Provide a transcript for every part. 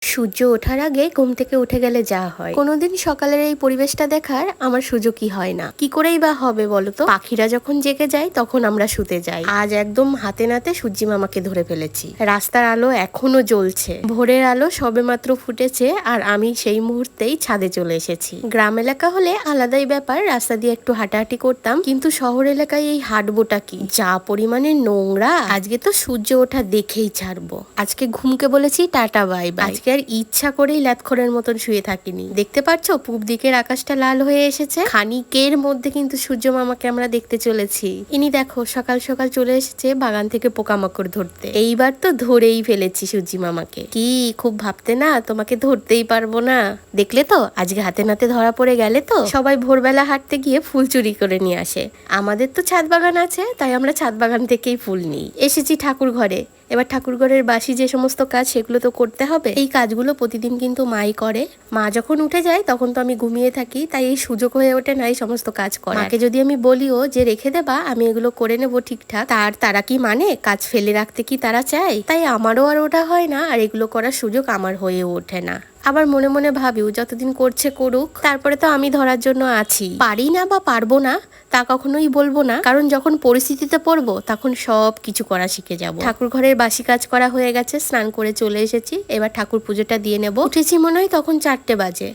সূর্য ওঠার আগে ঘুম থেকে উঠে গেলে যা হয়, কোনোদিন সকালের এই পরিবেশটা দেখার আমার সুযোগই হয় না। কি করেই বা হবে বলতো? পাখিরা যখন জেগে যায় তখন আমরা শুতে যাই। আজ একদম হাতে নাতে সূর্যি মামাকে ধরে ফেলেছি। রাস্তার আলো এখনো জ্বলছে, ভোরের আলো সবেমাত্র ফুটেছে, আর আমি সেই মুহূর্তেই ছাদে চলে এসেছি। গ্রাম এলাকা হলে আলাদাই ব্যাপার, রাস্তা দিয়ে একটু হাঁটাহাঁটি করতাম, কিন্তু শহর এলাকায় এই হাঁটবোটা কি, যা পরিমাণে নোংরা। আজকে তো সূর্য ওঠা দেখেই ছাড়বো। আজকে ঘুমকে বলেছি টাটা বাই বাই। আজকে আর ইচ্ছা করেই ল্যাথখোরের মতন শুয়ে থাকিনি। দেখতে পাচ্ছ পূব দিকের আকাশটা লাল হয়ে এসেছে। খানিকের মধ্যে কিন্তু সূর্য মামাকে আমরা দেখতে চলেছি। ইনি দেখো সকাল সকাল চলে এসেছে বাগান থেকে পোকামাকড় ধরতে। এইবার তো ধরেই ফেলেছি সূর্যি মামাকে। কি খুব ভাবতে না তোমাকে ধরতেই পারবো না? দেখলে তো আজকে হাতে নাতে ধরা পড়ে গেলে তো। সবাই ভোরবেলা হাঁটতে গিয়ে ফুল চুরি করে নিয়ে আসে। আমাদের তো ছাদ বাগান আছে, তাই আমরা ছাদ বাগান থেকেই ফুল নিই। এসেছি ঠাকুর ঘরে। এবার ঠাকুর ঘরের বাসি যে সমস্ত কাজ সেগুলো তো করতে হবে। এই কাজগুলো প্রতিদিন কিন্তু মাই করে। মা যখন উঠে যায় তখন তো আমি ঘুমিয়ে থাকি, তাই এই সুযোগ হয়ে ওঠে না এই সমস্ত কাজ করা। মাকে যদি আমি বলিও যে রেখে দেবা, আমি এগুলো করে নেবো ঠিকঠাক, তারা কি মানে কাজ ফেলে রাখতে কি তারা চায়? তাই আমারও আর ওটা হয় না, আর এগুলো করার সুযোগ আমার হয়ে ওঠে না। আবার মনে মনে ভাবিও যতদিন করছে করুক, তারপরে তো আমি ধরার জন্য আছি। পারি না বা পারবো না তা কখনোই বলবো না, কারণ যখন পরিস্থিতিতে পড়বো তখন সব কিছু করা শিখে যাব। ঠাকুর ঘরের বাসি কাজ করা হয়ে গেছে, স্নান করে চলে এসেছি। এবার ঠাকুর পুজোটা দিয়ে নেব। উঠেছি মনে হয় তখন 4টে বাজে,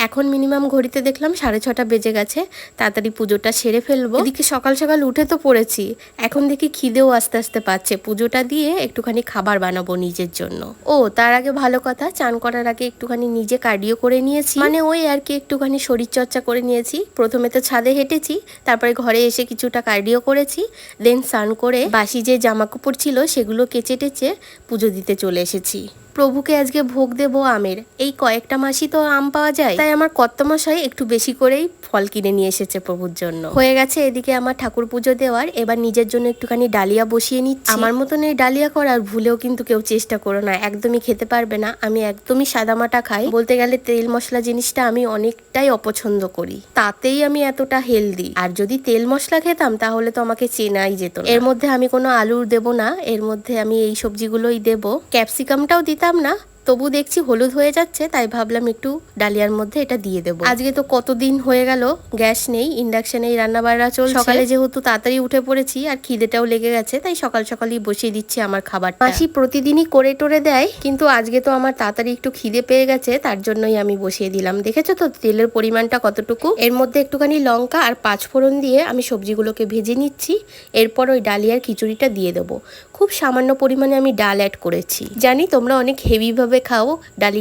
এখন মিনিমাম ঘড়িতে দেখলাম 6:30 বেজে গেছে। তাড়াতাড়ি পুজোটা সেরে ফেলবো। এদিকে সকাল সকাল উঠে তো পড়েছি, এখন দেখি খিদেও আস্তে আস্তে পাচ্ছে। পুজোটা দিয়ে একটুখানি খাবার বানাবো নিজের জন্য। ও তার আগে ভালো কথা, চান করার আগে একটুখানি নিজে কার্ডিও করে নিয়েছি, মানে ওই আর কি একটুখানি শরীর চর্চা করে নিয়েছি। প্রথমে তো ছাদে হেঁটেছি, তারপরে ঘরে এসে কিছুটা কার্ডিও করেছি, দেন স্নান করে বাসি যে জামা কাপড় ছিল সেগুলো কেচে টেচে পুজো দিতে চলে এসেছি। প্রভুকে আজকে ভোগ দেবো আমের। এই কয়েকটা মাসই তো আম পাওয়া যায়, তাই আমার কর্তামশাই একটু বেশি করেই ফল কিনে নিয়ে এসেছে প্রভুর জন্য। হয়ে গেছে এদিকে আমার ঠাকুর পুজো দেওয়ার। এবার নিজের জন্য একটুখানি ডালিয়া বসিয়ে নিচ্ছি। আমার মতন এই ডালিয়া করার ভুলেও কিন্তু কেউ চেষ্টা করো না, একদমই খেতে পারবে না। আমি একদমই সাদামাটা খাই, বলতে গেলে তেল মশলা জিনিসটা আমি অনেকটাই অপছন্দ করি, তাতেই আমি এতটা হেলদি। আর যদি তেল মশলা খেতাম তাহলে তো আমাকে চেনাই যেত না। এর মধ্যে আমি কোনো আলুর দেবো না, এর মধ্যে আমি এই সবজিগুলোই দেবো। ক্যাপসিকামটাও দিতাম না, তবু দেখছি হলুদ হয়ে যাচ্ছে, তাই ভাবলাম একটু ডালিয়ার মধ্যে এটা দিয়ে দেবো। আজকে তো কতদিন হয়ে গেল গ্যাস নেই, ইন্ডাকশনেই রান্না বান্না চলছে। সকালে যেহেতু তাড়াতাড়ি উঠে পড়েছি আর খিদেটাও লেগে গেছে, তাই সকাল সকালই বসিয়ে দিচ্ছি আমার খাবারটা। মাসি প্রতিদিনই করে টোরে দেয়, কিন্তু আজকে তো আমার তাড়াতাড়ি একটু খিদে পেয়ে গেছে, তার জন্যই আমি বসিয়ে দিলাম। দেখেছো তো তেলের পরিমাণটা কতটুকু। এর মধ্যে একটুখানি লঙ্কা আর 5 ফোড়ন দিয়ে আমি সবজিগুলোকে ভেজে নিচ্ছি। এরপর ওই ডালিয়ার খিচুড়িটা দিয়ে দেবো। খুব সামান্য পরিমাণে আমি ডাল অ্যাড করেছি। জানি তোমরা অনেক হেভি ভাবে খাও ডালিয়া।